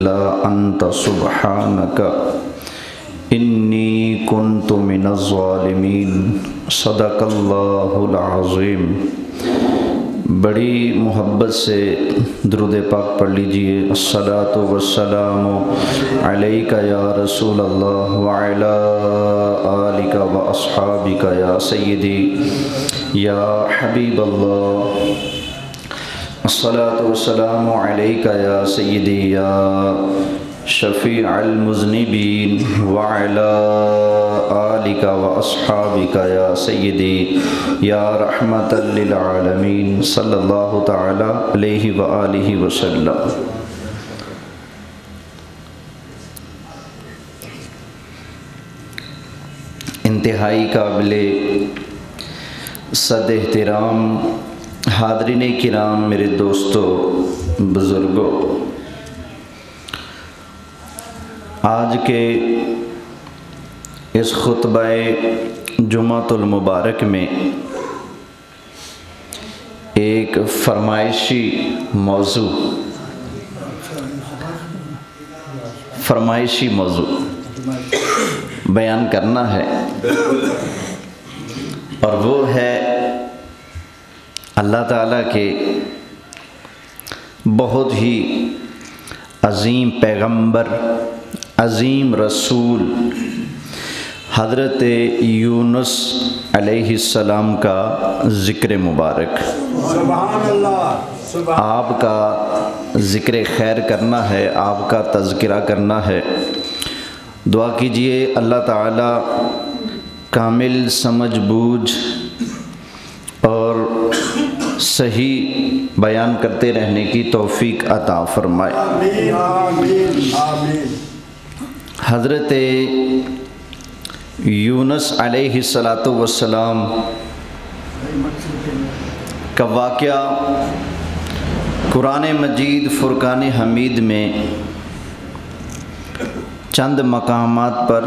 لا أنت سبحانك إني كنت من الظالمين صدق اللہ العظیم۔ بڑی محبت سے درود پاک پڑھ لیجئے۔ الصلاۃ والسلام علیک یا رسول اللہ وعلی آلک واصحابک یا سیدی یا حبیب اللہ۔ الصلاۃ والسلام علیک یا سیدی یا شفیع المذنبین وعلی آلک واصحابک یا سیدی یا رحمت للعالمین صلی اللہ تعالی علیہ وآلہ وسلم۔ انتہائی قابل صد احترام حاضرین کرام، میرے دوستو، بزرگوں، آج کے اس خطبہ جمعۃ المبارک میں ایک فرمائشی موضوع بیان کرنا ہے، اور وہ ہے اللہ تعالیٰ کے بہت ہی عظیم پیغمبر، عظیم رسول حضرت یونس علیہ السلام کا ذکر مبارک۔ سبحان اللہ۔ آپ کا ذکر خیر کرنا ہے، آپ کا تذکرہ کرنا ہے۔ دعا کیجئے اللہ تعالیٰ کامل سمجھ بوجھ اور صحیح بیان کرتے رہنے کی توفیق عطا فرمائے۔ آمین آمین آمین۔ حضرت یونس علیہ السلام کا واقعہ قرآن مجید فرقان حمید میں چند مقامات پر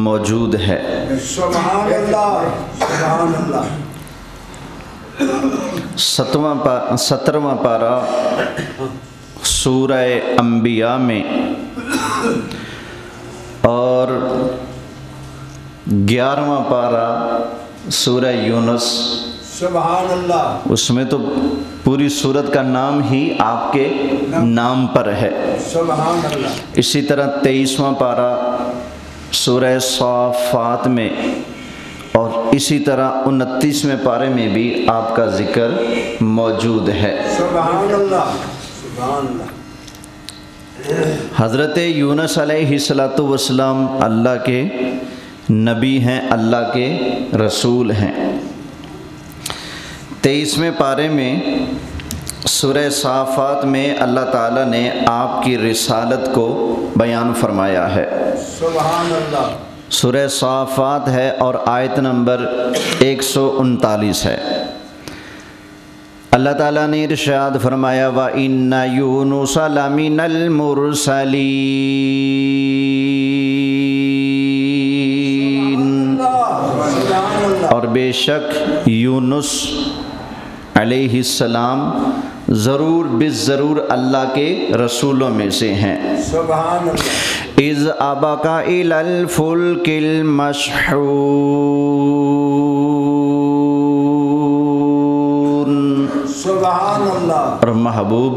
موجود ہے۔ سبحان اللہ سبحان اللہ۔ 17واں پارہ سورہ انبیاء میں اور 11واں پارہ سورہ یونس، سبحان اللہ۔ اس میں تو پوری سورت کا نام ہی آپ کے نام پر ہے۔ سبحان اللہ۔ اسی طرح 23واں پارہ سورہ صافات میں، اور اسی طرح 29ویں پارے میں بھی آپ کا ذکر موجود ہے۔ سبحان اللہ سبحان اللہ۔ حضرت یونس علیہ السلام اللہ کے نبی ہیں، اللہ کے رسول ہیں۔ 23ویں پارے میں سورہ صافات میں اللہ تعالیٰ نے آپ کی رسالت کو بیان فرمایا ہے۔ سبحان اللہ۔ سورہ صافات ہے اور آیت نمبر 139 ہے۔ اللہ تعالیٰ نے ارشاد فرمایا وَإِنَّ يُونُسَ لَمِنَ الْمُرْسَلِينَ، اور بے شک یونس علیہ السلام ضرور بالضرور اللہ کے رسولوں میں سے ہیں۔ سبحان اللہ۔ اِذْ أَبَقَ إِلَى الْفُلْكِ الْمَشْحُونِ، سبحان اللہ۔ اور محبوب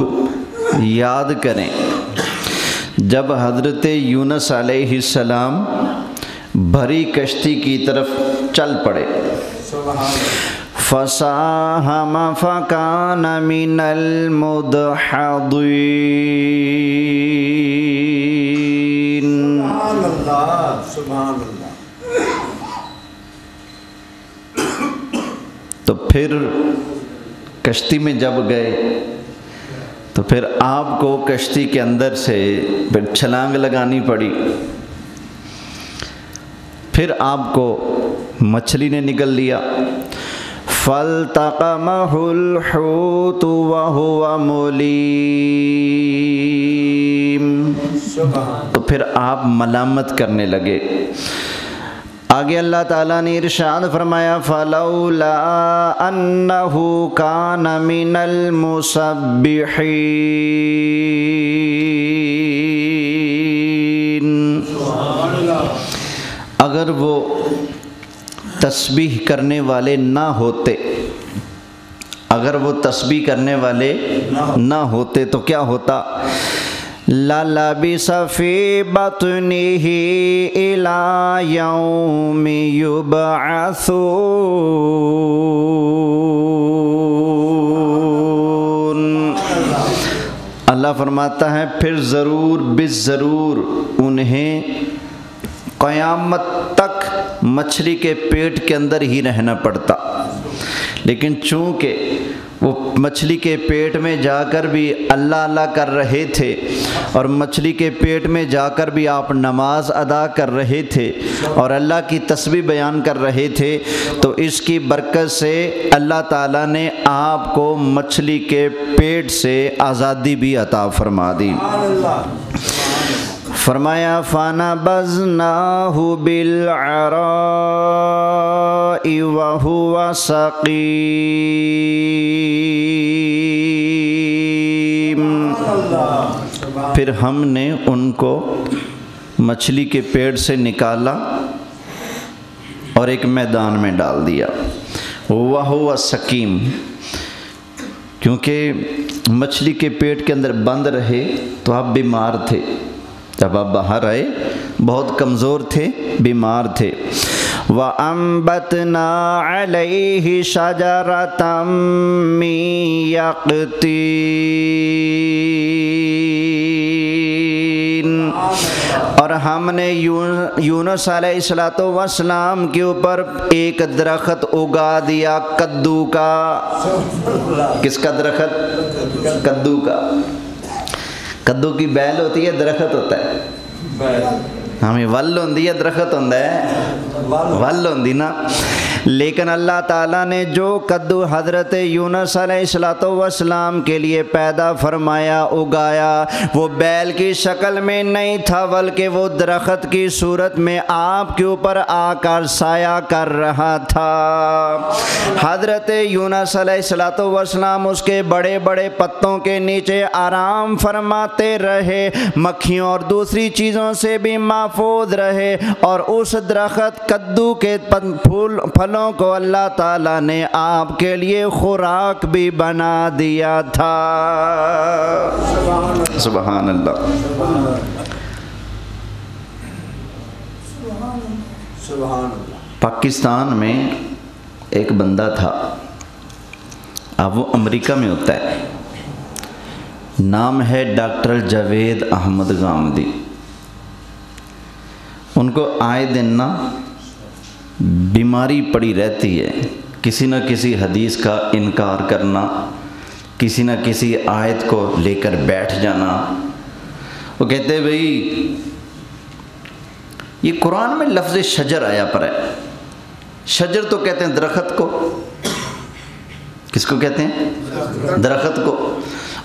یاد کریں جب حضرت یونس علیہ السلام بھری کشتی کی طرف چل پڑے، سبحان اللہ۔ فَسَاهَمَ فَكَانَ مِنَ الْمُدْحَضِينَ، سبحان اللہ سبحان اللہ۔ تو پھر کشتی میں جب گئے تو پھر آپ کو کشتی کے اندر سے پھر چھلانگ لگانی پڑی، پھر آپ کو مچھلی نے نگل لیا۔ فَالْتَقَمَهُ الْحُوتُ وَهُوَ مُلِيمٌ، تو پھر آپ ملامت کرنے لگے۔ آگے اللہ تعالیٰ نے ارشاد فرمایا فَلَوْلَا أَنَّهُ كَانَ مِنَ الْمُسَبِّحِينَ، اگر وہ تسبیح کرنے والے نہ ہوتے، اگر وہ تسبیح کرنے والے نہ ہوتے تو کیا ہوتا؟ لَلَبِثَ فِي بَطْنِهِ إِلَى يَوْمِ يُبْعَثُونَ۔ اللہ فرماتا ہے پھر ضرور بالضرور انہیں قیامت تک مچھلی کے پیٹ کے اندر ہی رہنا پڑتا، لیکن چونکہ وہ مچھلی کے پیٹ میں جا کر بھی اللہ اللہ کر رہے تھے اور مچھلی کے پیٹ میں جا کر بھی آپ نماز ادا کر رہے تھے اور اللہ کی تسبیح بیان کر رہے تھے، تو اس کی برکت سے اللہ تعالیٰ نے آپ کو مچھلی کے پیٹ سے آزادی بھی عطا فرما دی۔ فرمایا فَنَبَذْنَاهُ بِالْعَرَاءِ وَهُوَ سَقِيمٌ۔ پھر ہم نے ان کو مچھلی کے پیٹ سے نکالا اور ایک میدان میں ڈال دیا، وَهُوَ سَقِيمٌ، کیونکہ مچھلی کے پیٹ کے اندر بند رہے تو آپ بیمار تھے، جب آپ باہر آئے بہت کمزور تھے، بیمار تھے۔ وَأَنبَتْنَا عَلَيْهِ شَجَرَةً مِّن يَقْطِينٍ، اور ہم نے یونس علیہ السلام کے اوپر ایک درخت اگا دیا کدو کا۔ کس کا درخت؟ کدو کا۔ کدو کی بیل ہوتی ہے، درخت ہوتا ہے؟ ہمیں ول ہوندی ہے، درخت ہوندا ہے؟ ول ہوندی نا۔ لیکن اللہ تعالیٰ نے جو کدو حضرت یونس علیہ السلام کے لیے پیدا فرمایا، اگایا، وہ بیل کی شکل میں نہیں تھا بلکہ وہ درخت کی صورت میں آپ کے اوپر آ کر سایہ کر رہا تھا۔ حضرت یونس علیہ السلام اس کے بڑے بڑے پتوں کے نیچے آرام فرماتے رہے، مکھیوں اور دوسری چیزوں سے بھی محفوظ رہے، اور اس درخت کدو کے پھلوں کو اللہ تعالیٰ نے آپ کے لیے خوراک بھی بنا دیا تھا۔ سبحان اللہ۔ پاکستان میں ایک بندہ تھا، اب وہ امریکہ میں ہوتا ہے، نام ہے ڈاکٹر جاوید احمد غامدی۔ ان کو آئے دن نا بیماری پڑی رہتی ہے، کسی نہ کسی حدیث کا انکار کرنا، کسی نہ کسی آیت کو لے کر بیٹھ جانا۔ وہ کہتے ہیں بھئی یہ قرآن میں لفظ شجر آیا پر ہے، شجر تو کہتے ہیں درخت کو، کس کو کہتے ہیں؟ درخت کو،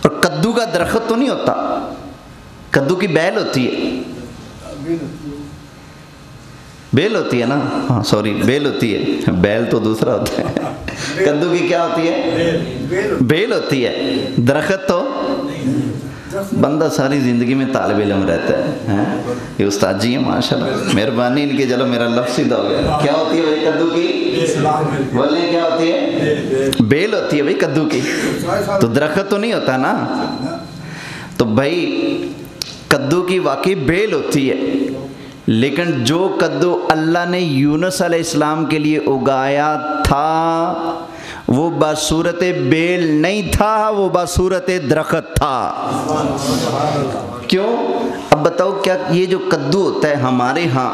اور کدو کا درخت تو نہیں ہوتا، کدو کی بیل ہوتی ہے، بیل ہوتی ہے نا، ہاں سوری بیل ہوتی ہے، بیل تو دوسرا ہوتا ہے، کدو کی کیا ہوتی ہے؟ بیل ہوتی ہے، درخت تو بندہ ساری زندگی میں طالب علم رہتا ہے۔ یہ استاد جی ہیں ماشاءاللہ، مہربانی ان کی، چلو میرا لفظ سیدھا ہو گیا۔ کیا ہوتی ہے بھائی کدو کی؟ بولیں کیا ہوتی ہے؟ بیل ہوتی ہے بھائی کدو کی، تو درخت تو نہیں ہوتا نا۔ تو بھائی کدو کی واقعی بیل ہوتی ہے، لیکن جو کدو اللہ نے یونس علیہ السلام کے لیے اگایا تھا وہ بصورت بیل نہیں تھا، وہ بصورت درخت تھا۔ کیوں؟ اب بتاؤ، کیا یہ جو کدو ہوتا ہے ہمارے ہاں،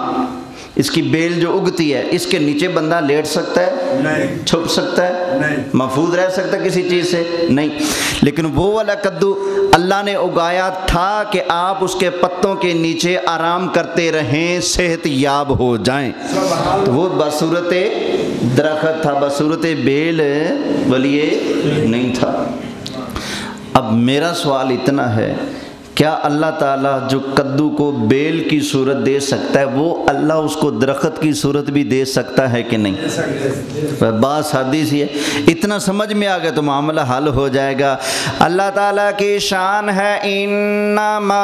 اس کی بیل جو اگتی ہے، اس کے نیچے بندہ لیٹ سکتا ہے؟ نہیں۔ چھپ سکتا ہے؟ نہیں۔ محفوظ رہ سکتا ہے کسی چیز سے؟ نہیں۔ لیکن وہ والا کدو اللہ نے اگایا تھا کہ آپ اس کے پتوں کے نیچے آرام کرتے رہیں، صحت یاب ہو جائیں، تو وہ بصورت درخت تھا، بصورت بیل ولیے نہیں تھا۔ اب میرا سوال اتنا ہے، کیا اللہ تعالیٰ جو کدو کو بیل کی صورت دے سکتا ہے، وہ اللہ اس کو درخت کی صورت بھی دے سکتا ہے کہ نہیں؟ بات سادی سی ہے، اتنا سمجھ میں آ گیا تو معاملہ حل ہو جائے گا۔ اللہ تعالیٰ کی شان ہے انما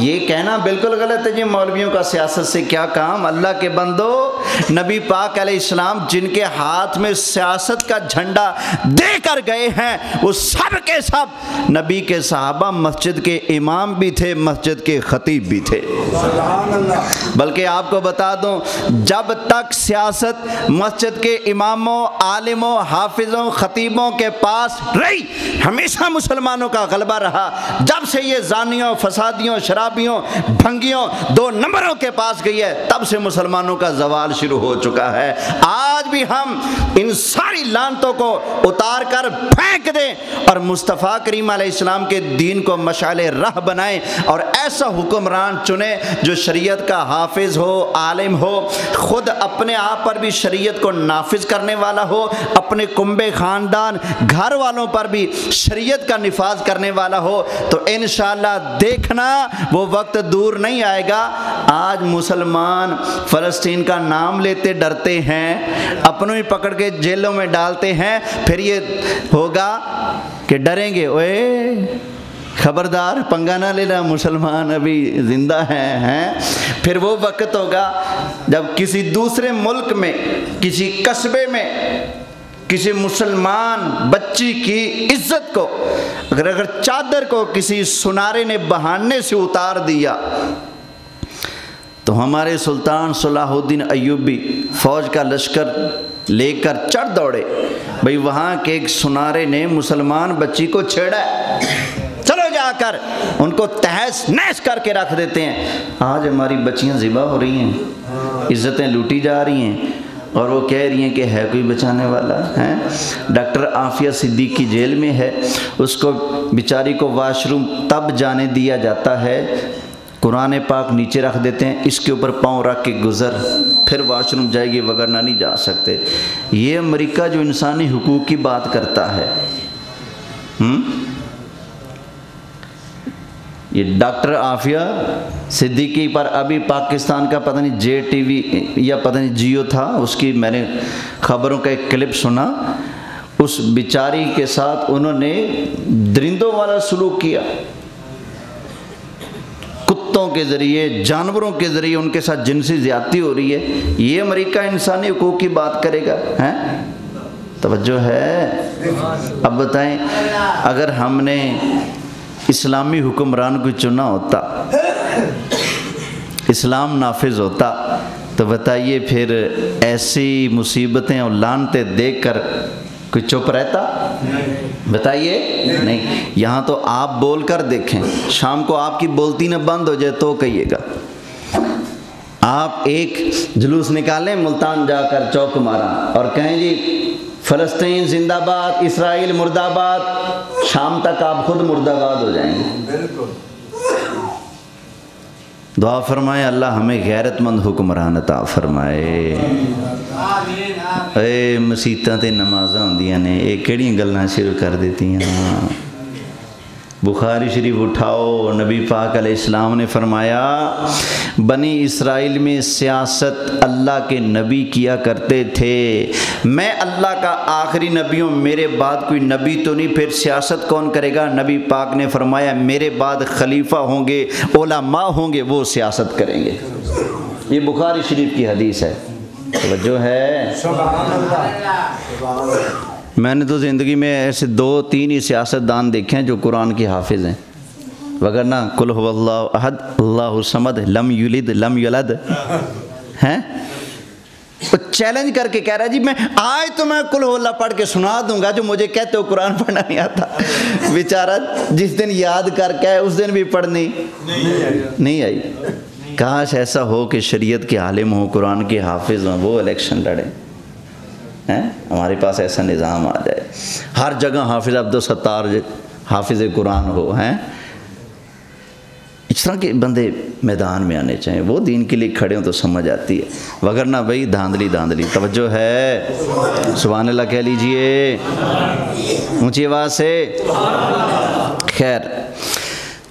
یہ کہنا بالکل غلط ہے جی مولویوں کا سیاست سے کیا کام۔ اللہ کے بندو، نبی پاک علیہ السلام جن کے ہاتھ میں سیاست کا جھنڈا دے کر گئے ہیں وہ سب کے سب نبی کے صحابہ مسجد کے امام بھی تھے، مسجد کے خطیب بھی تھے۔ بلکہ آپ کو بتا دوں، جب تک سیاست مسجد کے اماموں، عالموں، حافظوں، خطیبوں کے پاس رہی، ہمیشہ مسلمانوں کا غلبہ رہا۔ جب سے یہ زانیوں، فسادیوں، شرابیوں، بھنگیوں، 2 نمبروں کے پاس گئی ہے، تب سے مسلمانوں کا زوال شروع ہو چکا ہے۔ آج بھی ہم ان ساری لعنتوں کو اتار کر پھینک دیں اور مصطفیٰ کریم علیہ السلام کے دین کو مشعل راہ بنائیں اور ایسا حکمران چنیں جو شریعت کا حافظ ہو، عالم ہو، خود اپنے آپ پر بھی شریعت کو نافذ کرنے والا ہو، اپنے کنبے خاندان گھر والوں پر بھی شریعت کا نفاذ کرنے والا ہو، تو انشاءاللہ دیکھنا وہ وقت دور نہیں آئے گا۔ آج مسلمان فلسطین کا نام لیتے ڈرتے ہیں، اپنوں ہی پکڑ کے جیلوں میں ڈالتے ہیں، پھر یہ ہوگا کہ ڈریں گے، اوے خبردار پنگا نہ لینا، مسلمان ابھی زندہ ہیں۔ پھر وہ وقت ہوگا جب کسی دوسرے ملک میں، کسی قصبے میں کسی مسلمان بچی کی عزت کو اگر چادر کو کسی سنارے نے بہانے سے اتار دیا تو ہمارے سلطان صلاح الدین ایوبی فوج کا لشکر لے کر چڑھ دوڑے، بھئی وہاں کے ایک سنارے نے مسلمان بچی کو چھیڑا ہے، چلو جا کر ان کو تہس نہس کر کے رکھ دیتے ہیں۔ آج ہماری بچیاں ذبح ہو رہی ہیں، عزتیں لوٹی جا رہی ہیں، اور وہ کہہ رہی ہیں کہ ہے کوئی بچانے والا ہے۔ ڈاکٹر عافیہ صدیقی جیل میں ہے، اس کو بیچاری کو واش روم تب جانے دیا جاتا ہے، قرآن پاک نیچے رکھ دیتے ہیں، اس کے اوپر پاؤں رکھ کے گزر، پھر واش روم جائے گی، وگرنہ نہیں جا سکتے۔ یہ امریکہ جو انسانی حقوق کی بات کرتا ہے، یہ ڈاکٹر عافیہ صدیقی پر ابھی پاکستان کا پتہ نہیں جے ٹی وی یا پتہ نہیں جیو تھا، اس کی میں نے خبروں کا ایک کلپ سنا، اس بیچاری کے ساتھ انہوں نے درندوں والا سلوک کیا، کتوں کے ذریعے، جانوروں کے ذریعے ان کے ساتھ جنسی زیادتی ہو رہی ہے۔ یہ امریکہ انسانی حقوق کی بات کرے گا؟ توجہ ہے؟ اب بتائیں، اگر ہم نے اسلامی حکمران کو چنا ہوتا، اسلام نافذ ہوتا، تو بتائیے پھر ایسی مصیبتیں اور لعنتیں دیکھ کر کوئی چپ رہتا؟ بتائیے نہیں۔ یہاں تو آپ بول کر دیکھیں، شام کو آپ کی بولتی نہ بند ہو جائے تو کہیے گا۔ آپ ایک جلوس نکالیں ملتان جا کر چوک مارا اور کہیں جی فلسطین زندہ باد، اسرائیل مردہ آباد، شام تک آپ خود مردہ آباد ہو جائیں گے۔ بالکل۔ دعا فرمائے اللہ ہمیں غیرت مند حکمران عطا فرمائے۔ اے مسیتاں تے نمازاں ہوندیاں نے، اے کیڑیاں گلاں شروع کر دیتی ہیں۔ بخاری شریف اٹھاؤ، نبی پاک علیہ السلام نے فرمایا بنی اسرائیل میں سیاست اللہ کے نبی کیا کرتے تھے، میں اللہ کا آخری نبی ہوں، میرے بعد کوئی نبی تو نہیں، پھر سیاست کون کرے گا؟ نبی پاک نے فرمایا میرے بعد خلیفہ ہوں گے، علماء ہوں گے، وہ سیاست کریں گے۔ یہ بخاری شریف کی حدیث ہے، توجہ ہے؟ سبحان اللہ، سبحان اللہ۔ میں نے تو زندگی میں ایسے 2-3 ہی سیاست دان دیکھے ہیں جو قرآن کے حافظ ہیں، وگرنہ قل هو اللہ احد اللہ الصمد لم یلد لم یولد ہیں۔ وہ چیلنج کر کے کہہ رہا ہے جی میں آج تو میں قل هو اللہ پڑھ کے سنا دوں گا، جو مجھے کہتے ہو قرآن پڑھنا نہیں آتا۔ بیچارہ جس دن یاد کر کے اس دن بھی پڑھنی نہیں آئی۔ کاش ایسا ہو کہ شریعت کے عالم ہوں، قرآن کے حافظ ہوں، وہ الیکشن لڑیں۔ ہمارے پاس ایسا نظام آ جائے، ہر جگہ حافظ عبدالستار حافظ قرآن ہو، اس طرح کے بندے میدان میں آنے چاہیے، وہ دین کے لیے کھڑے ہوں تو سمجھ آتی ہے، وگرنہ بھائی دھاندلی دھاندلی۔ توجہ ہے؟ سبحان اللہ کہہ لیجئے اونچی آواز سے۔ خیر،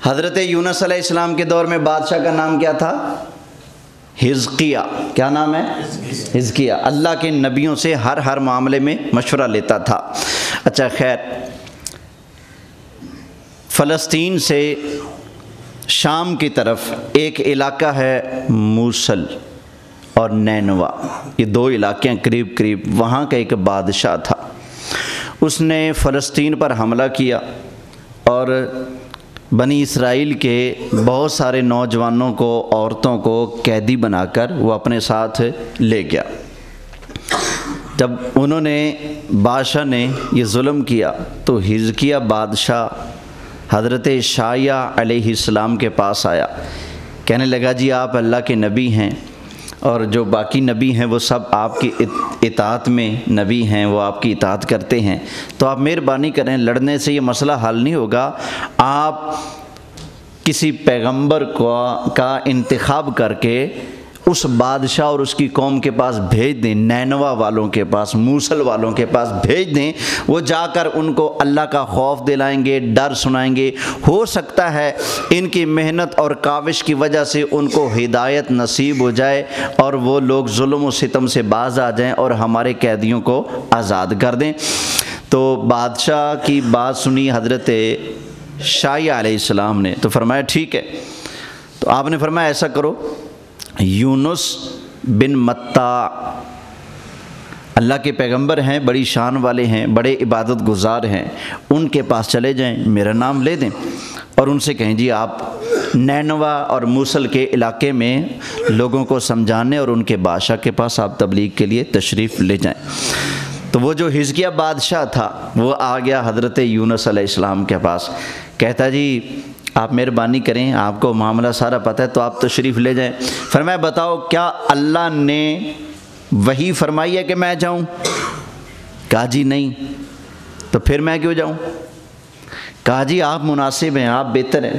حضرت یونس علیہ السلام کے دور میں بادشاہ کا نام کیا تھا؟ حزقیہ۔ کیا نام ہے؟ حزقیہ۔ اللہ کے نبیوں سے ہر معاملے میں مشورہ لیتا تھا۔ اچھا خیر، فلسطین سے شام کی طرف ایک علاقہ ہے موصل اور نینوا، یہ دو علاقے ہیں قریب قریب۔ وہاں کا ایک بادشاہ تھا، اس نے فلسطین پر حملہ کیا اور بنی اسرائیل کے بہت سارے نوجوانوں کو، عورتوں کو قیدی بنا کر وہ اپنے ساتھ لے گیا۔ جب انہوں نے بادشاہ نے یہ ظلم کیا تو حزقیہ بادشاہ حضرت عیسیٰ علیہ السلام کے پاس آیا، کہنے لگا جی آپ اللہ کے نبی ہیں اور جو باقی نبی ہیں وہ سب آپ کی اطاعت میں نبی ہیں، وہ آپ کی اطاعت کرتے ہیں، تو آپ مہربانی کریں، لڑنے سے یہ مسئلہ حل نہیں ہوگا، آپ کسی پیغمبر کا انتخاب کر کے اس بادشاہ اور اس کی قوم کے پاس بھیج دیں، نینوا والوں کے پاس، موصل والوں کے پاس بھیج دیں، وہ جا کر ان کو اللہ کا خوف دلائیں گے، ڈر سنائیں گے، ہو سکتا ہے ان کی محنت اور کاوش کی وجہ سے ان کو ہدایت نصیب ہو جائے اور وہ لوگ ظلم و ستم سے باز آ جائیں اور ہمارے قیدیوں کو آزاد کر دیں۔ تو بادشاہ کی بات سنی حضرت عیسیٰ علیہ السلام نے، تو فرمایا ٹھیک ہے۔ تو آپ نے فرمایا ایسا کرو، یونس بن متع اللہ کے پیغمبر ہیں، بڑی شان والے ہیں، بڑے عبادت گزار ہیں، ان کے پاس چلے جائیں، میرا نام لے دیں اور ان سے کہیں جی آپ نینوا اور موصل کے علاقے میں لوگوں کو سمجھانے اور ان کے بادشاہ کے پاس آپ تبلیغ کے لیے تشریف لے جائیں۔ تو وہ جو حزقیہ بادشاہ تھا وہ آ گیا حضرت یونس علیہ السلام کے پاس، کہتا جی آپ مہربانی کریں، آپ کو معاملہ سارا پتہ ہے تو آپ تشریف لے جائیں۔ فرمایا بتاؤ کیا اللہ نے وحی فرمائی ہے کہ میں جاؤں؟ کہا جی نہیں، تو پھر میں کیوں جاؤں؟ کہا جی آپ مناسب ہیں، آپ بہتر ہیں،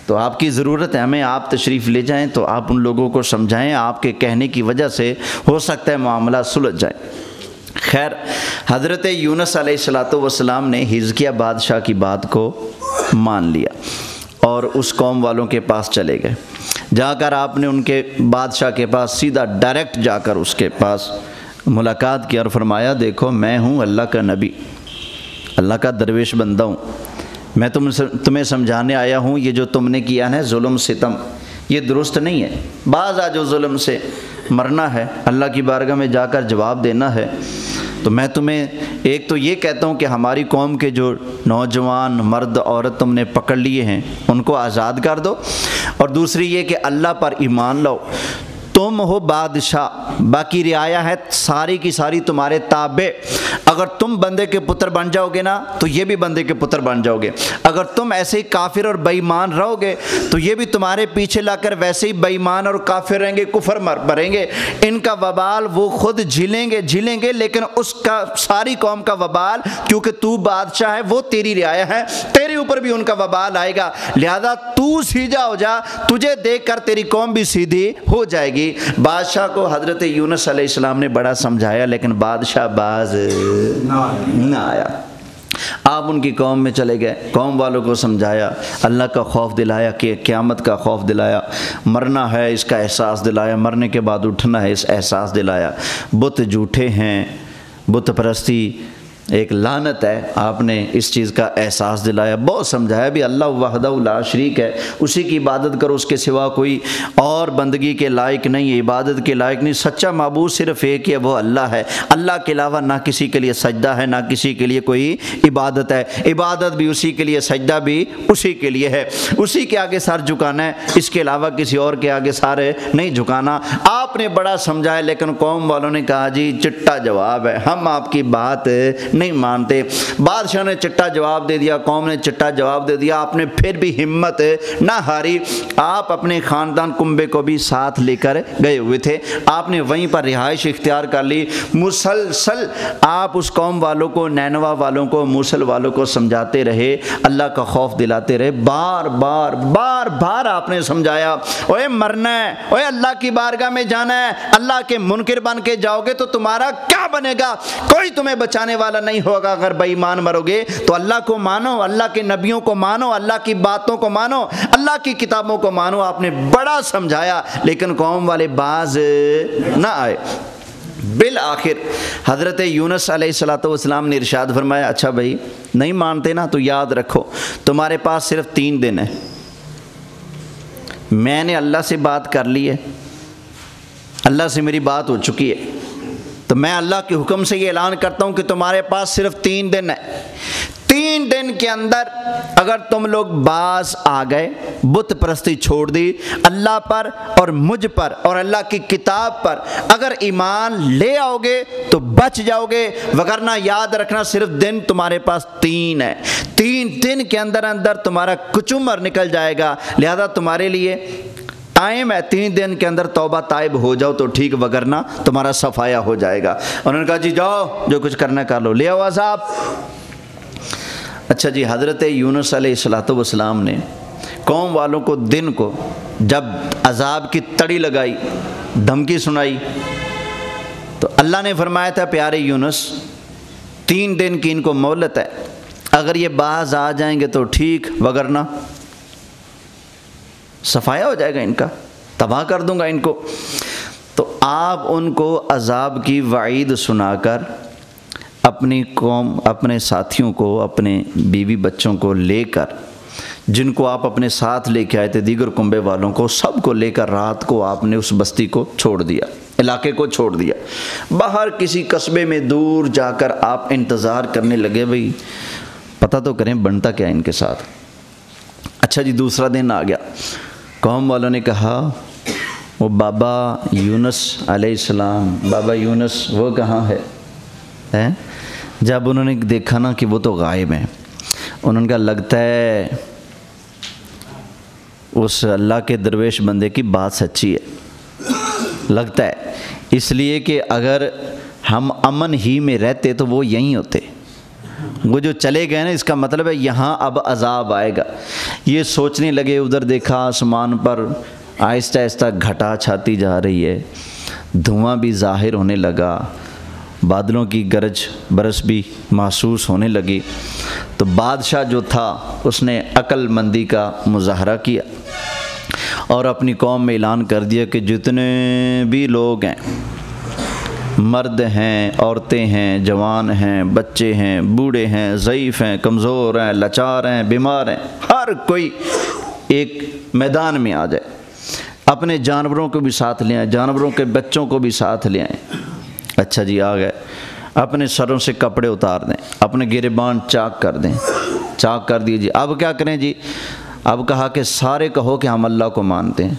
تو آپ کی ضرورت ہے ہمیں، آپ تشریف لے جائیں تو آپ ان لوگوں کو سمجھائیں، آپ کے کہنے کی وجہ سے ہو سکتا ہے معاملہ سلجھ جائے۔ خیر حضرت یونس علیہ السلام نے حزقیہ بادشاہ کی بات کو مان لیا اور اس قوم والوں کے پاس چلے گئے۔ جا کر آپ نے ان کے بادشاہ کے پاس سیدھا ڈائریکٹ جا کر اس کے پاس ملاقات کی اور فرمایا دیکھو میں ہوں اللہ کا نبی، اللہ کا درویش بندہ ہوں، میں تمہیں سمجھانے آیا ہوں، یہ جو تم نے کیا ہے ظلم ستم یہ درست نہیں ہے، بعض آ جو ظلم سے مرنا ہے، اللہ کی بارگاہ میں جا کر جواب دینا ہے، تو میں تمہیں ایک تو یہ کہتا ہوں کہ ہماری قوم کے جو نوجوان مرد عورت تم نے پکڑ لیے ہیں ان کو آزاد کر دو، اور دوسری یہ کہ اللہ پر ایمان لاؤ، تم ہو بادشاہ، باقی رعایا ہے ساری کی ساری تمہارے تابع، اگر تم بندے کے پتر بن جاؤ گے نا تو یہ بھی بندے کے پتر بن جاؤ گے، اگر تم ایسے ہی کافر اور بے ایمان رہو گے تو یہ بھی تمہارے پیچھے لا کر ویسے ہی بے ایمان اور کافر رہیں گے، کفر بھریں گے، ان کا وبال وہ خود جھیلیں گے، لیکن اس کا ساری قوم کا وبال کیونکہ تو بادشاہ ہے وہ تیری رعایا ہے، تیرے اوپر بھی ان کا وبال آئے گا، لہذا تو سیدھا ہو جا، تجھے دیکھ کر تیری قوم بھی سیدھی ہو جائے گی۔ بادشاہ کو حضرت یونس علیہ السلام نے بڑا سمجھایا لیکن بادشاہ باز نہ آیا۔ آپ ان کی قوم میں چلے گئے، قوم والوں کو سمجھایا، اللہ کا خوف دلایا کہ قیامت کا خوف دلایا، مرنا ہے اس کا احساس دلایا، مرنے کے بعد اٹھنا ہے اس احساس دلایا، بت جھوٹے ہیں، بت پرستی ایک لعنت ہے، آپ نے اس چیز کا احساس دلایا، بہت سمجھایا بھی اللہ وحدہ لا شریک ہے، اسی کی عبادت کرو، اس کے سوا کوئی اور بندگی کے لائق نہیں ہے، عبادت کے لائق نہیں، سچا معبود صرف ایک ہے وہ اللہ ہے، اللہ کے علاوہ نہ کسی کے لیے سجدہ ہے نہ کسی کے لیے کوئی عبادت ہے، عبادت بھی اسی کے لیے، سجدہ بھی اسی کے لیے ہے، اسی کے آگے سر جھکانا ہے، اس کے علاوہ کسی اور کے آگے سر نہیں جھکانا۔ آپ نے بڑا سمجھایا لیکن قوم والوں نے کہا جی چٹا جواب ہے، ہم آپ کی بات نہیں مانتے۔ بادشاہ نے چٹا جواب دے دیا، قوم نے چٹا جواب دے دیا، آپ نے پھر بھی ہمت نہ ہاری، آپ اپنے خاندان کنبے کو بھی ساتھ لے کر گئے ہوئے تھے، آپ نے وہیں پر رہائش اختیار کر لی، مسلسل آپ اس قوم والوں کو، نینوا والوں کو، موصل والوں کو سمجھاتے رہے، اللہ کا خوف دلاتے رہے، بار بار آپ نے سمجھایا، اوے مرنا ہے، اوے اللہ کی بارگاہ میں جانا ہے، اللہ کے منکر بن کے جاؤ گے تو تمہارا کیا بنے گا، کوئی تمہیں بچانے والا نہیں ہوگا، اگر بے ایمان مرو گے تو اللہ کو مانو، اللہ کے نبیوں کو مانو، اللہ کی باتوں کو مانو، اللہ کی کتابوں کو مانو۔ آپ نے بڑا سمجھایا لیکن قوم والے باز نہ آئے۔ بالآخر حضرت یونس علیہ السلام نے ارشاد فرمایا اچھا بھائی نہیں مانتے نا تو یاد رکھو تمہارے پاس صرف 3 دن ہے، میں نے اللہ سے بات کر لی ہے، اللہ سے میری بات ہو چکی ہے، تو میں اللہ کے حکم سے یہ اعلان کرتا ہوں کہ تمہارے پاس صرف 3 دن ہے۔ 3 دن کے اندر اگر تم لوگ باز آ گئے، بت پرستی چھوڑ دی، اللہ پر اور مجھ پر اور اللہ کی کتاب پر اگر ایمان لے آؤ گے تو بچ جاؤ گے، وگرنہ یاد رکھنا صرف دن تمہارے پاس 3 ہے۔ 3 دن کے اندر اندر تمہارا کچمر نکل جائے گا، لہذا تمہارے لیے ٹائم ہے، 3 دن کے اندر توبہ طائب ہو جاؤ تو ٹھیک، وگرنہ تمہارا صفایا ہو جائے گا۔ انہوں نے کہا جی جاؤ جو کچھ کرنا کر لو، لے آؤ عذاب۔ اچھا جی، حضرت یونس علیہ السلام نے قوم والوں کو دن کو جب عذاب کی تڑی لگائی، دھمکی سنائی، تو اللہ نے فرمایا تھا پیارے یونس 3 دن کی ان کو مہلت ہے، اگر یہ باز آ جائیں گے تو ٹھیک، وگرنہ صفایا ہو جائے گا، ان کا تباہ کر دوں گا ان کو۔ تو آپ ان کو عذاب کی وعید سنا کر اپنی قوم، اپنے ساتھیوں کو، اپنے بیوی بچوں کو لے کر، جن کو آپ اپنے ساتھ لے کے آئے تھے، دیگر کنبے والوں کو، سب کو لے کر رات کو آپ نے اس بستی کو چھوڑ دیا، علاقے کو چھوڑ دیا۔ باہر کسی قصبے میں دور جا کر آپ انتظار کرنے لگے، بھئی پتہ تو کریں بنتا کیا ان کے ساتھ۔ اچھا جی، دوسرا دن آ گیا، قوم والوں نے کہا وہ بابا یونس علیہ السلام، بابا یونس وہ کہاں ہے؟ جب انہوں نے دیکھا نا کہ وہ تو غائب ہیں، انہوں نے کہا لگتا ہے اس اللہ کے درویش بندے کی بات سچی ہے، لگتا ہے، اس لیے کہ اگر ہم امن ہی میں رہتے تو وہ یہیں ہوتے، وہ جو چلے گئے نا، اس کا مطلب ہے یہاں اب عذاب آئے گا۔ یہ سوچنے لگے، ادھر دیکھا آسمان پر آہستہ آہستہ گھٹا چھاتی جا رہی ہے، دھواں بھی ظاہر ہونے لگا، بادلوں کی گرج برس بھی محسوس ہونے لگی۔ تو بادشاہ جو تھا اس نے عقل مندی کا مظاہرہ کیا اور اپنی قوم میں اعلان کر دیا کہ جتنے بھی لوگ ہیں، مرد ہیں، عورتیں ہیں، جوان ہیں، بچے ہیں، بوڑھے ہیں، ضعیف ہیں، کمزور ہیں، لاچار ہیں، بیمار ہیں، ہر کوئی ایک میدان میں آ جائے، اپنے جانوروں کو بھی ساتھ لے آئیں، جانوروں کے بچوں کو بھی ساتھ لے آئیں۔ اچھا جی، آ گئے، اپنے سروں سے کپڑے اتار دیں، اپنے گریبان چاک کر دیں، چاک کر دیجیے۔ اب کیا کریں جی؟ اب کہا کہ سارے کہو کہ ہم اللہ کو مانتے ہیں۔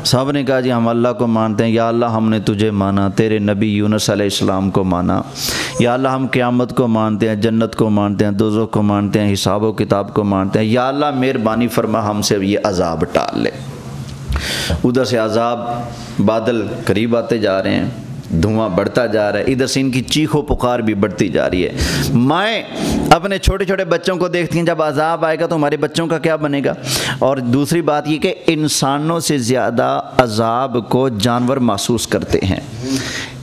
سب نے کہا جی ہم اللہ کو مانتے ہیں، یا اللہ ہم نے تجھے مانا، تیرے نبی یونس علیہ السلام کو مانا، یا اللہ ہم قیامت کو مانتے ہیں، جنت کو مانتے ہیں، دوزخ کو مانتے ہیں، حساب و کتاب کو مانتے ہیں، یا اللہ مہربانی فرما ہم سے یہ عذاب ٹال لے۔ ادھر سے عذاب، بادل قریب آتے جا رہے ہیں، دھواں بڑھتا جا رہا ہے، ادھر سے ان کی چیخ و پکار بھی بڑھتی جا رہی ہے۔ مائیں اپنے چھوٹے چھوٹے بچوں کو دیکھتی ہیں، جب عذاب آئے گا تو ہمارے بچوں کا کیا بنے گا۔ اور دوسری بات یہ کہ انسانوں سے زیادہ عذاب کو جانور محسوس کرتے ہیں،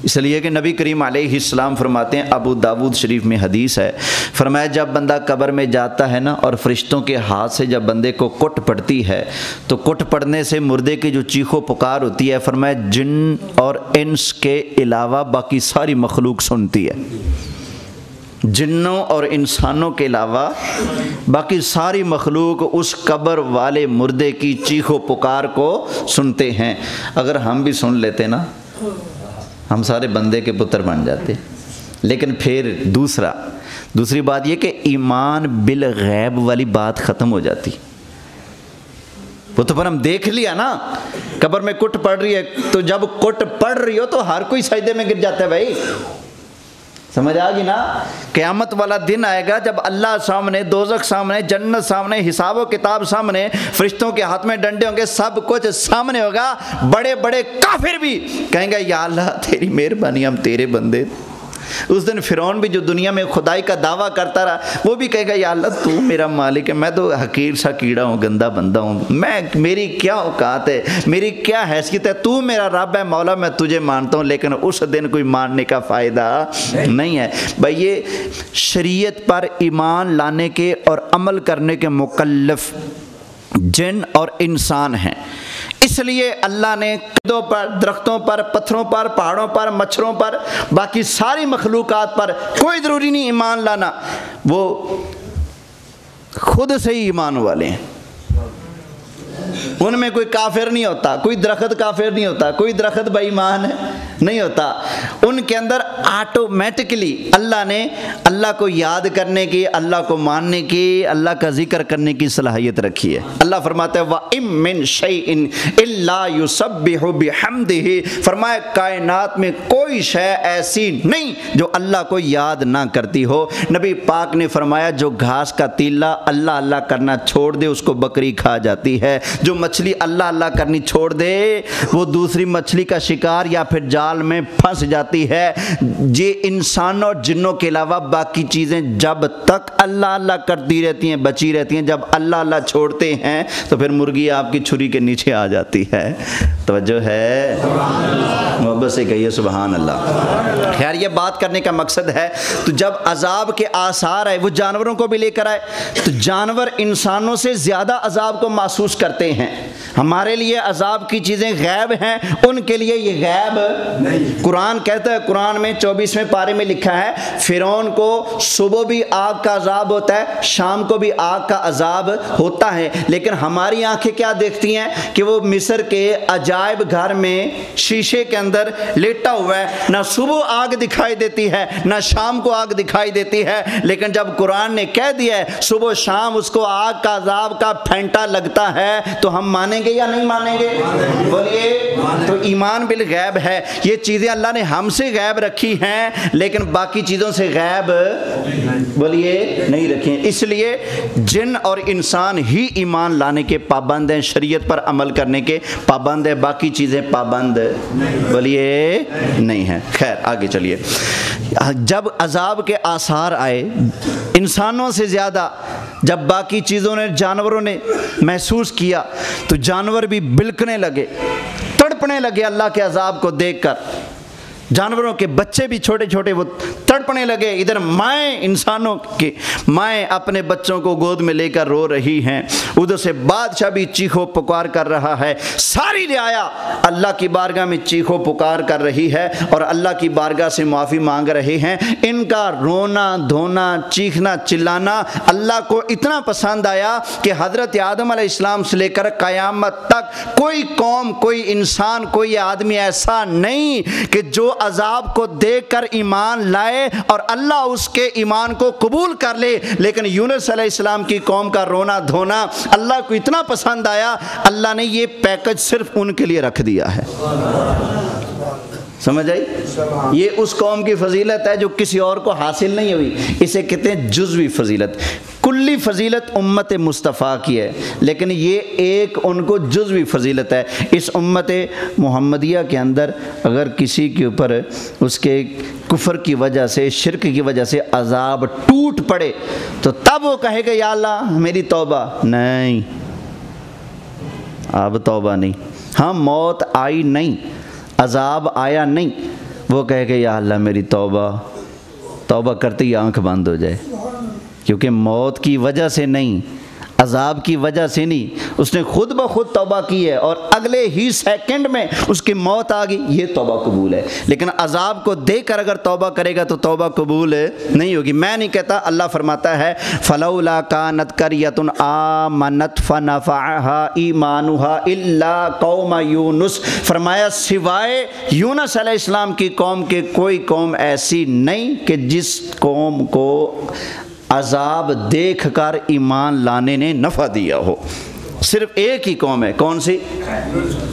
اس لیے کہ نبی کریم علیہ السلام فرماتے ہیں، ابو داود شریف میں حدیث ہے، فرمایا جب بندہ قبر میں جاتا ہے نا اور فرشتوں کے ہاتھ سے جب بندے کو کٹ پڑتی ہے تو کٹ پڑنے سے مردے کی جو چیخ و پکار ہوتی ہے، فرمایا جن اور انس کے علاوہ باقی ساری مخلوق سنتی ہے، جنوں اور انسانوں کے علاوہ باقی ساری مخلوق اس قبر والے مردے کی چیخ و پکار کو سنتے ہیں۔ اگر ہم بھی سن لیتے نا، ہم سارے بندے کے پتر بن جاتے۔ لیکن پھر دوسری بات یہ کہ ایمان بالغیب والی بات ختم ہو جاتی۔ وہ تو پر ہم دیکھ لیا نا، قبر میں کٹ پڑ رہی ہے، تو جب کٹ پڑ رہی ہو تو ہر کوئی سجدے میں گر جاتا ہے بھائی، سمجھ آ گئی نا۔ قیامت والا دن آئے گا جب اللہ سامنے، دوزخ سامنے، جنت سامنے، حساب و کتاب سامنے، فرشتوں کے ہاتھ میں ڈنڈے ہوں گے، سب کچھ سامنے ہوگا۔ بڑے بڑے کافر بھی کہیں گے یا اللہ تیری مہربانی، ہم تیرے بندے۔ اس دن فرعون بھی جو دنیا میں خدائی کا دعویٰ کرتا رہا، وہ بھی کہے گا یا اللہ تو میرا مالک ہے، میں تو حقیر سا کیڑا ہوں، گندا بندہ ہوں، میری کیا اوقات ہے، میری کیا حیثیت ہے، تو میرا رب ہے، مولا میں تجھے مانتا ہوں۔ لیکن اس دن کوئی ماننے کا فائدہ نہیں ہے بھائی۔ یہ شریعت پر ایمان لانے کے اور عمل کرنے کے مکلف جن اور انسان ہیں، اس لیے اللہ نے پودوں پر، درختوں پر، پتھروں پر، پہاڑوں پر، مچھروں پر، باقی ساری مخلوقات پر کوئی ضروری نہیں ایمان لانا، وہ خود سے ہی ایمان والے ہیں۔ ان میں کوئی کافر نہیں ہوتا، کوئی درخت کافر نہیں ہوتا، کوئی درخت بے ایمان نہیں ہوتا، ان کے اندر آٹومیٹکلی اللہ نے اللہ کو یاد کرنے کی، اللہ کو ماننے کی، اللہ کا ذکر کرنے کی صلاحیت رکھی ہے۔ اللہ فرماتا ہے وَإِن مِّن شَيْءٍ إِلَّا يُسَبِّحُ بِحَمْدِهِ، فرمایا کائنات میں کوئی شے ایسی نہیں جو اللہ کو یاد نہ کرتی ہو۔ نبی پاک نے فرمایا جو گھاس کا تیلا اللہ اللہ کرنا چھوڑ دے اس کو بکری کھا جاتی ہے، جو مچھلی اللہ اللہ کرنی چھوڑ دے وہ دوسری مچھلی کا شکار یا پھر جال میں پھنس جاتی ہے۔ یہ انسانوں اور جنوں کے علاوہ باقی چیزیں جب تک اللہ اللہ کرتی رہتی ہیں بچی رہتی ہیں، جب اللہ اللہ چھوڑتے ہیں تو پھر مرغی آپ کی چھری کے نیچے آ جاتی ہے۔ توجہ ہے؟ محبت سے کہیے سبحان اللہ۔ خیر یہ بات کرنے کا مقصد ہے تو جب عذاب کے آثار آئے وہ جانوروں کو بھی لے کر آئے تو جانور انسانوں سے زیادہ عذاب کو محسوس کرتے ہیں۔ ہمارے لیے عذاب کی چیزیں غیب ہیں، ان کے لیے یہ غیب نہیں۔ قرآن کہتا ہے، قرآن میں 24ویں پارے میں لکھا ہے فرعون کو صبح بھی آگ کا عذاب ہوتا ہے، شام کو بھی آگ کا عذاب ہوتا ہے، لیکن ہماری آنکھیں کیا دیکھتی ہیں کہ وہ مصر کے عجائب گھر میں شیشے کے اندر لیٹا ہوا ہے، نہ صبح آگ دکھائی دیتی ہے نہ شام کو آگ دکھائی دیتی ہے، لیکن جب قرآن نے کہہ دیا ہے صبح شام اس کو آگ کا عذاب کا پھینٹا لگتا ہے تو ہم مانیں گے یا نہیں مانیں گے؟ بولیے۔ تو ایمان بالغیب ہے، یہ چیزیں اللہ نے ہم سے غیب رکھی ہیں لیکن باقی چیزوں سے غیب بولیے نہیں رکھی ہیں۔ اس لیے جن اور انسان ہی ایمان لانے کے پابند ہیں، شریعت پر عمل کرنے کے پابند ہیں، باقی چیزیں پابند بولیے نہیں ہیں۔ خیر آگے چلیے۔ جب عذاب کے آثار آئے انسانوں سے زیادہ جب باقی چیزوں نے جانوروں نے محسوس کیا تو جانور بھی بلکنے لگے، تڑپنے لگے اللہ کے عذاب کو دیکھ کر۔ جانوروں کے بچے بھی چھوٹے چھوٹے وہ تڑپنے لگے، ادھر مائیں انسانوں کی مائیں اپنے بچوں کو گود میں لے کر رو رہی ہیں، ادھر سے بادشاہ بھی چیخو پکار کر رہا ہے، ساری رعایا اللہ کی بارگاہ میں چیخو پکار کر رہی ہے اور اللہ کی بارگاہ سے معافی مانگ رہے ہیں۔ ان کا رونا دھونا چیخنا چلانا اللہ کو اتنا پسند آیا کہ حضرت آدم علیہ السلام سے لے کر قیامت تک کوئی قوم، کوئی انسان، کوئی آدمی ایسا نہیں کہ جو عذاب کو دیکھ کر ایمان لائے اور اللہ اس کے ایمان کو قبول کر لے، لیکن یونس علیہ السلام کی قوم کا رونا دھونا اللہ کو اتنا پسند آیا، اللہ نے یہ پیکج صرف ان کے لیے رکھ دیا ہے۔ سمجھ آئی؟ یہ اس قوم کی فضیلت ہے جو کسی اور کو حاصل نہیں ہوئی، اسے کہتے ہیں جزوی فضیلت۔ کلی فضیلت امت مصطفیٰ کی ہے لیکن یہ ایک ان کو جزوی فضیلت ہے۔ اس امت محمدیہ کے اندر اگر کسی کے اوپر اس کے کفر کی وجہ سے، شرک کی وجہ سے عذاب ٹوٹ پڑے تو تب وہ کہے گا یا اللہ میری توبہ، نہیں اب توبہ نہیں۔ ہاں موت آئی نہیں، عذاب آیا نہیں، وہ کہے گا یا اللہ میری توبہ، توبہ کرتے ہی آنکھ بند ہو جائے، کیونکہ موت کی وجہ سے نہیں، عذاب کی وجہ سے نہیں، اس نے خود بخود توبہ کی ہے اور اگلے ہی سیکنڈ میں اس کی موت آ گئی، یہ توبہ قبول ہے۔ لیکن عذاب کو دیکھ کر اگر توبہ کرے گا تو توبہ قبول نہیں ہوگی۔ میں نہیں کہتا، اللہ فرماتا ہے فَلَوْلَا كَانَتْ قَرْيَةٌ آمَنَتْ فَنَفَعَهَا إِيمَانُهَا إِلَّا قَوْمَ يُونُسَ، فرمایا سوائے یونس علیہ السلام کی قوم کے کوئی قوم ایسی نہیں کہ جس قوم کو عذاب دیکھ کر ایمان لانے نے نفع دیا ہو۔ صرف ایک ہی قوم ہے، کون سی؟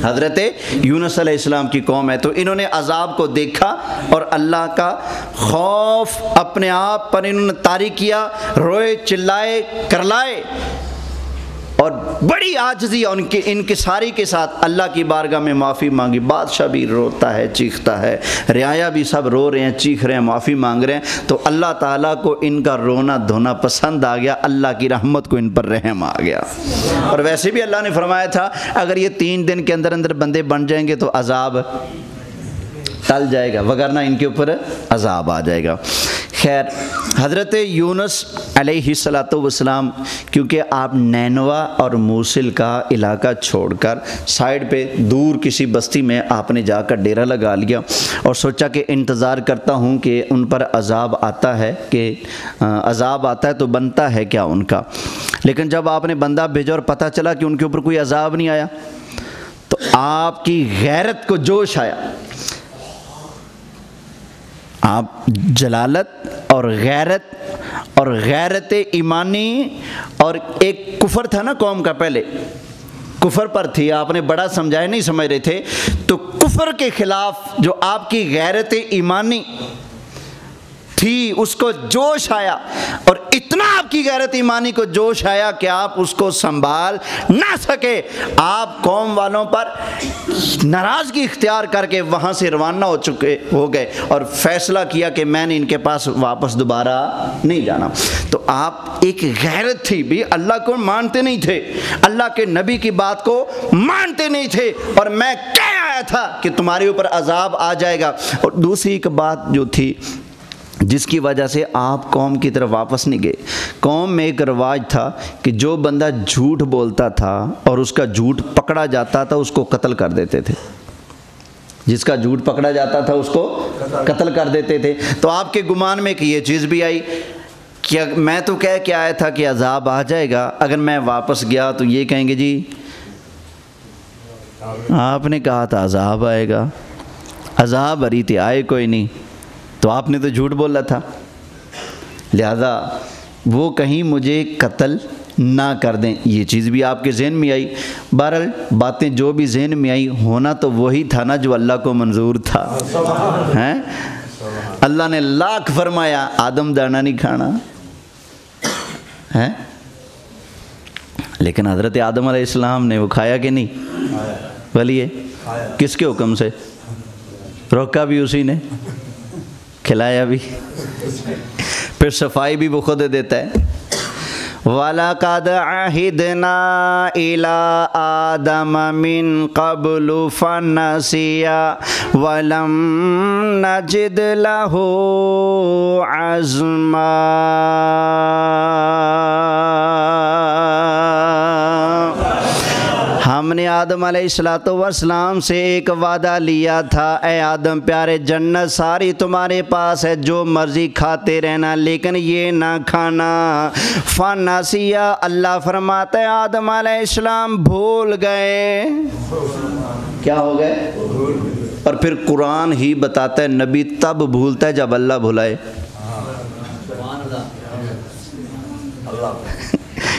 حضرت یونس علیہ السلام کی قوم ہے۔ تو انہوں نے عذاب کو دیکھا اور اللہ کا خوف اپنے آپ پر انہوں نے طاری کیا، روئے چلائے کرلائے اور بڑی عاجزی اور انکساری کے ساتھ اللہ کی بارگاہ میں معافی مانگی۔ بادشاہ بھی روتا ہے چیختا ہے، رعایا بھی سب رو رہے ہیں چیخ رہے ہیں معافی مانگ رہے ہیں، تو اللہ تعالیٰ کو ان کا رونا دھونا پسند آ گیا، اللہ کی رحمت کو ان پر رحم آ گیا۔ اور ویسے بھی اللہ نے فرمایا تھا اگر یہ 3 دن کے اندر اندر بندے بن جائیں گے تو عذاب ٹل جائے گا، وگرنہ ان کے اوپر عذاب آ جائے گا۔ خیر، حضرت یونس علیہ السلام کیونکہ آپ نینوا اور موصل کا علاقہ چھوڑ کر سائڈ پہ دور کسی بستی میں آپ نے جا کر ڈیرا لگا لیا اور سوچا کہ انتظار کرتا ہوں کہ ان پر عذاب آتا ہے، کہ عذاب آتا ہے تو بنتا ہے کیا ان کا. لیکن جب آپ نے بندہ بھیجا اور پتہ چلا کہ ان کے اوپر کوئی عذاب نہیں آیا تو آپ کی غیرت کو جوش آیا. آپ جلالت اور غیرت ایمانی، اور ایک کفر تھا نا قوم کا، پہلے کفر پر تھی، آپ نے بڑا سمجھایا نہیں سمجھ رہے تھے، تو کفر کے خلاف جو آپ کی غیرت ایمانی تھی اس کو جوش آیا، اور اتنا آپ کی غیرت ایمانی کو جوش آیا کہ آپ اس کو سنبھال نہ سکے. آپ قوم والوں پر ناراضگی اختیار کر کے وہاں سے روانہ ہو گئے اور فیصلہ کیا کہ میں نے ان کے پاس واپس دوبارہ نہیں جانا. تو آپ ایک غیرت تھی بھی، اللہ کو مانتے نہیں تھے، اللہ کے نبی کی بات کو مانتے نہیں تھے، اور میں کہہ آیا تھا کہ تمہارے اوپر عذاب آ جائے گا. اور دوسری ایک بات جو تھی جس کی وجہ سے آپ قوم کی طرف واپس نہیں گئے، قوم میں ایک رواج تھا کہ جو بندہ جھوٹ بولتا تھا اور اس کا جھوٹ پکڑا جاتا تھا اس کو قتل کر دیتے تھے. جس کا جھوٹ پکڑا جاتا تھا اس کو قتل کر دیتے تھے. تو آپ کے گمان میں کہ یہ چیز بھی آئی کہ میں تو کہہ کے آیا تھا کہ عذاب آ جائے گا، اگر میں واپس گیا تو یہ کہیں گے جی آپ نے کہا تھا عذاب آئے گا، عذاب آ رہی تھی، آئے کوئی نہیں، تو آپ نے تو جھوٹ بولا تھا، لہذا وہ کہیں مجھے قتل نہ کر دیں. یہ چیز بھی آپ کے ذہن میں آئی. بہرحال باتیں جو بھی ذہن میں آئی، ہونا تو وہی تھا نا جو اللہ کو منظور تھا. ہیں اللہ نے لاکھ فرمایا آدم دانا نہیں کھانا ہے، لیکن حضرت آدم علیہ السلام نے وہ کھایا کہ نہیں؟ بولیے کس کے حکم سے؟ روکا بھی اسی نے، کھلایا بھی، پھر صفائی بھی وہ خود دیتا ہے. وَلَقَدْ عَهِدْنَا إِلَىٰ آدَمَ مِن قَبْلُ فَنَسِيَ وَلَمْ نَجِدْ لَهُ عَزْمًا. ہم نے آدم علیہ السلام سے ایک وعدہ لیا تھا، اے آدم پیارے جنت ساری تمہارے پاس ہے، جو مرضی کھاتے رہنا لیکن یہ نہ کھانا. فنسیہ اللہ فرماتا ہے آدم علیہ السلام بھول گئے. کیا ہو گئے؟ اور پھر قرآن ہی بتاتا ہے نبی تب بھولتا ہے جب اللہ بھلائے.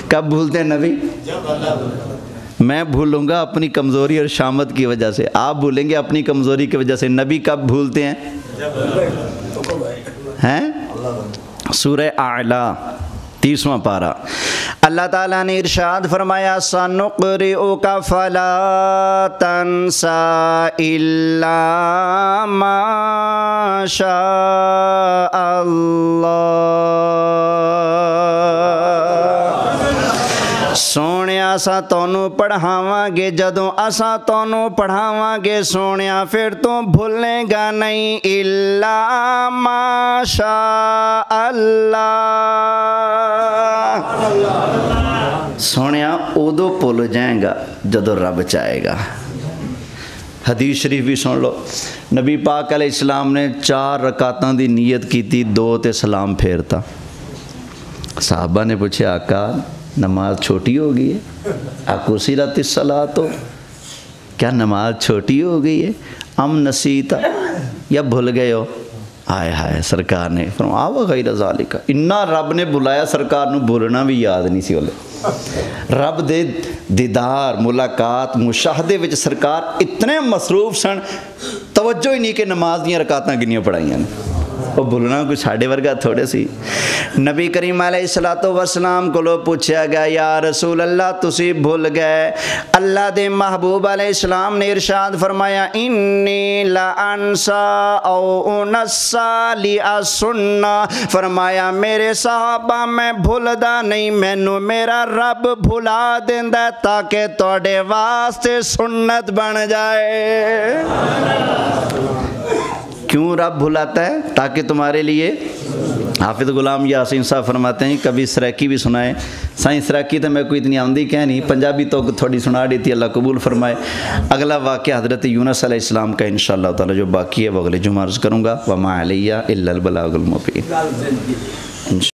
کب بھولتے ہیں نبی؟ میں بھولوں گا اپنی کمزوری اور شامت کی وجہ سے، آپ بھولیں گے اپنی کمزوری کی وجہ سے. نبی کب بھولتے ہیں؟ سورہ اعلیٰ 30واں پارہ اللہ تعالیٰ نے ارشاد فرمایا سَنُقْرِئُكَ فَلَا تَنْسَى إِلَّا مَا شَاءَ اللَّهُ. سونیا اساں تانوں پڑھاواں گے، جدوں اساں تانوں پڑھاواں گے سونیا پھر تو بھولے گا نہیں. الا ما شاء اللہ، سونیا ادو بھول جائے گا جدوں رب چاہے گا. حدیث شریف بھی سن لو، نبی پاک علیہ السلام نے 4 رکعتاں دی نیت کی تھی، 2 تے سلام پھیرتا. صحابہ نے پوچھا آقا نماز چھوٹی ہو گئی ہے؟ آقا سیرت الصلاۃ، کیا نماز چھوٹی ہو گئی ہے؟ ام نسیتا، یا بھول گئے ہو؟ آئے ہائے سرکار نے فرمایا وغیرہ ذالک، اتنا رب نے بلایا سرکار نو بولنا بھی یاد نہیں سی. رب دے دیدار ملاقات مشاہدے وچ سرکار اتنے مصروف سن، توجہ ہی نہیں کہ نماز دیاں رکعتاں گنیاں پڑھائیاں نے. وہ بھولنا کوئی ساڑھے ورگا تھوڑے سی. نبی کریم علیہ السلام کو لو پوچھا گیا یا رسول اللہ تسی بھول گئے؟ اللہ دے محبوب علیہ السلام نے ارشاد فرمایا انی لانسا او انسا لاسنہ، فرمایا میرے صحابہ میں بھولدا نہیں، مینوں میرا رب بھلا دیندا تاکہ تواڈے واسطے سنت بن جائے. کیوں رب بھلاتا ہے؟ تاکہ تمہارے لیے، حافظ غلام یاسین صاحب فرماتے ہیں کبھی سرائکی بھی سنائیں. سائیں سرائکی تو میں کوئی اتنی آمدی کہہ نہیں، پنجابی تو تھوڑی سنا دی تھی، اللہ قبول فرمائے. اگلا واقعہ حضرت یونس علیہ السلام کا انشاءاللہ تعالی جو باقی ہے وہ اگلے جمعہ عرض کروں گا. وما علیہ الا البلاغ المبین.